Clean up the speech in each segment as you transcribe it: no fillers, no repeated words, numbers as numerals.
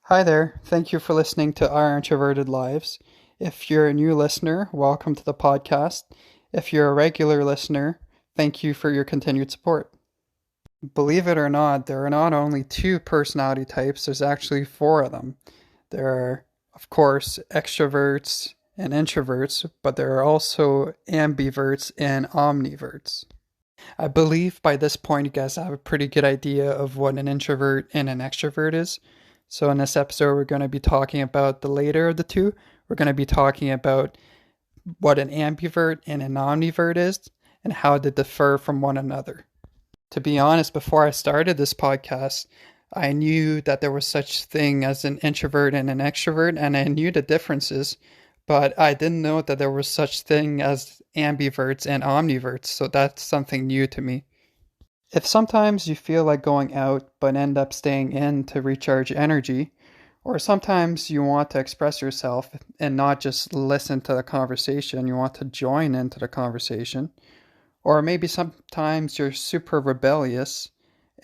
Hi there. Thank you for listening to Our Introverted Lives. If you're a new listener, welcome to the podcast. If you're a regular listener, thank you for your continued support. Believe it or not, there are not only two personality types, there's actually four of them. There are, of course, extroverts and introverts, but there are also ambiverts and omniverts. I believe by this point you guys have a pretty good idea of what an introvert and an extrovert is. So in this episode, we're going to be talking about the later of the two. We're going to be talking about what an ambivert and an omnivert is and how they differ from one another. To be honest, before I started this podcast, I knew that there was such thing as an introvert and an extrovert, and I knew the differences, but I didn't know that there was such thing as ambiverts and omniverts, so that's something new to me. If sometimes you feel like going out but end up staying in to recharge energy, or sometimes you want to express yourself and not just listen to the conversation, you want to join into the conversation, or maybe sometimes you're super rebellious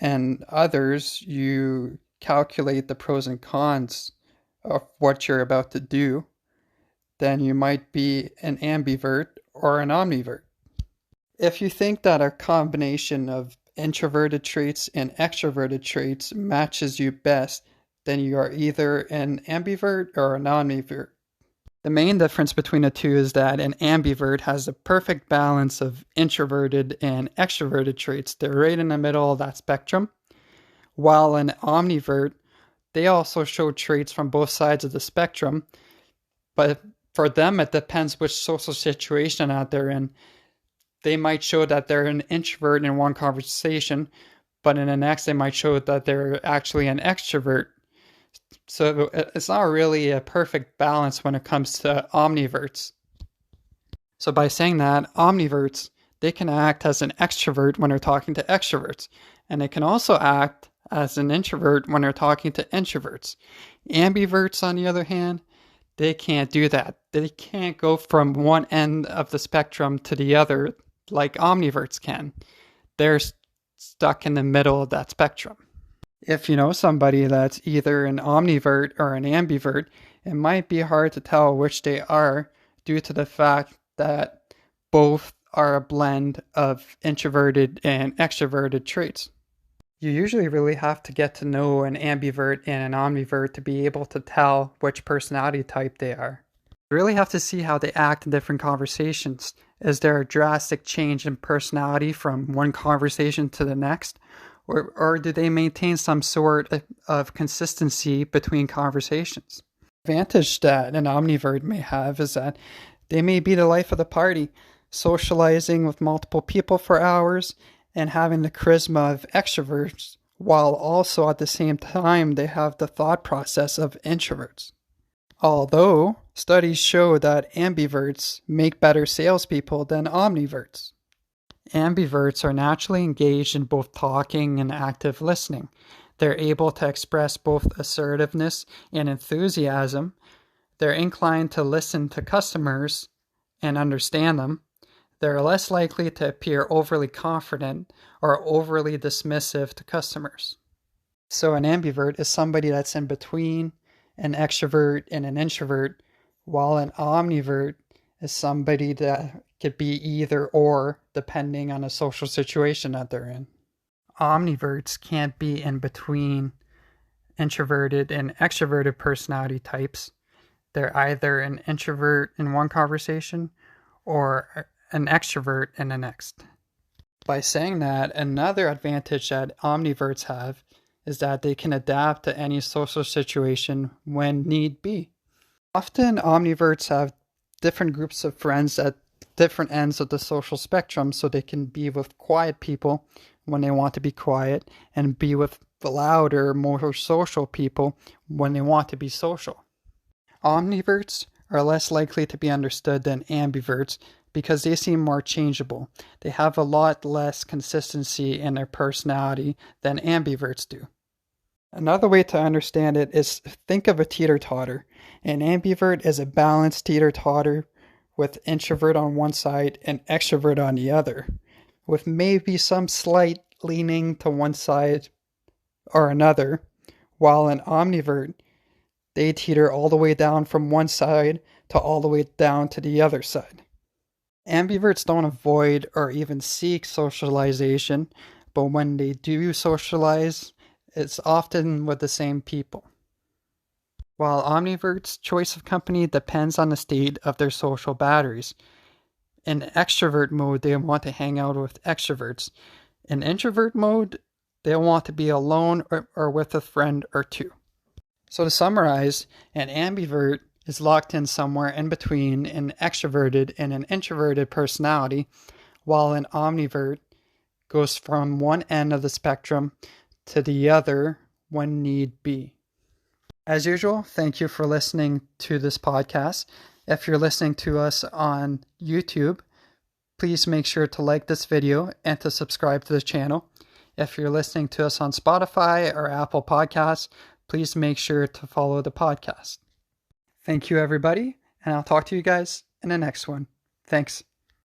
and others you calculate the pros and cons of what you're about to do, then you might be an ambivert or an omnivert. If you think that a combination of introverted traits and extroverted traits matches you best, then you are either an ambivert or an omnivert. The main difference between the two is that an ambivert has a perfect balance of introverted and extroverted traits. They're right in the middle of that spectrum. While an omnivert, they also show traits from both sides of the spectrum, but for them it depends which social situation that they're in. They might show that they're an introvert in one conversation, but in the next they might show that they're actually an extrovert. So it's not really a perfect balance when it comes to omniverts. So by saying that, omniverts, they can act as an extrovert when they're talking to extroverts, and they can also act as an introvert when they're talking to introverts. Ambiverts, on the other hand, they can't do that. They can't go from one end of the spectrum to the other like omniverts can. They're stuck in the middle of that spectrum. If you know somebody that's either an omnivert or an ambivert, it might be hard to tell which they are due to the fact that both are a blend of introverted and extroverted traits. You usually really have to get to know an ambivert and an omnivert to be able to tell which personality type they are. You really have to see how they act in different conversations. Is there a drastic change in personality from one conversation to the next? Or do they maintain some sort of consistency between conversations? The advantage that an omnivert may have is that they may be the life of the party, socializing with multiple people for hours and having the charisma of extroverts, while also at the same time they have the thought process of introverts. Although studies show that ambiverts make better salespeople than omniverts. Ambiverts are naturally engaged in both talking and active listening. They're able to express both assertiveness and enthusiasm. They're inclined to listen to customers and understand them. They're less likely to appear overly confident or overly dismissive to customers. So an ambivert is somebody that's in between an extrovert and an introvert, while an omnivert is somebody that could be either or depending on the social situation that they're in. Omniverts can't be in between introverted and extroverted personality types. They're either an introvert in one conversation or an extrovert in the next. By saying that, another advantage that omniverts have is that they can adapt to any social situation when need be. Often omniverts have different groups of friends at different ends of the social spectrum, so they can be with quiet people when they want to be quiet and be with the louder, more social people when they want to be social. Omniverts are less likely to be understood than ambiverts because they seem more changeable. They have a lot less consistency in their personality than ambiverts do. Another way to understand it is think of a teeter-totter. An ambivert is a balanced teeter-totter with introvert on one side and extrovert on the other, with maybe some slight leaning to one side or another, while an omnivert They teeter all the way down from one side to all the way down to the other side. Ambiverts don't avoid or even seek socialization, but when they do socialize, it's often with the same people. While omniverts' choice of company depends on the state of their social batteries. In extrovert mode, they want to hang out with extroverts. In introvert mode, they want to be alone or with a friend or two. So to summarize, an ambivert is locked in somewhere in between an extroverted and an introverted personality, while an omnivert goes from one end of the spectrum to the other when need be. As usual, thank you for listening to this podcast. If you're listening to us on YouTube, please make sure to like this video and to subscribe to the channel. If you're listening to us on Spotify or Apple Podcasts, please make sure to follow the podcast. Thank you, everybody, and I'll talk to you guys in the next one. Thanks.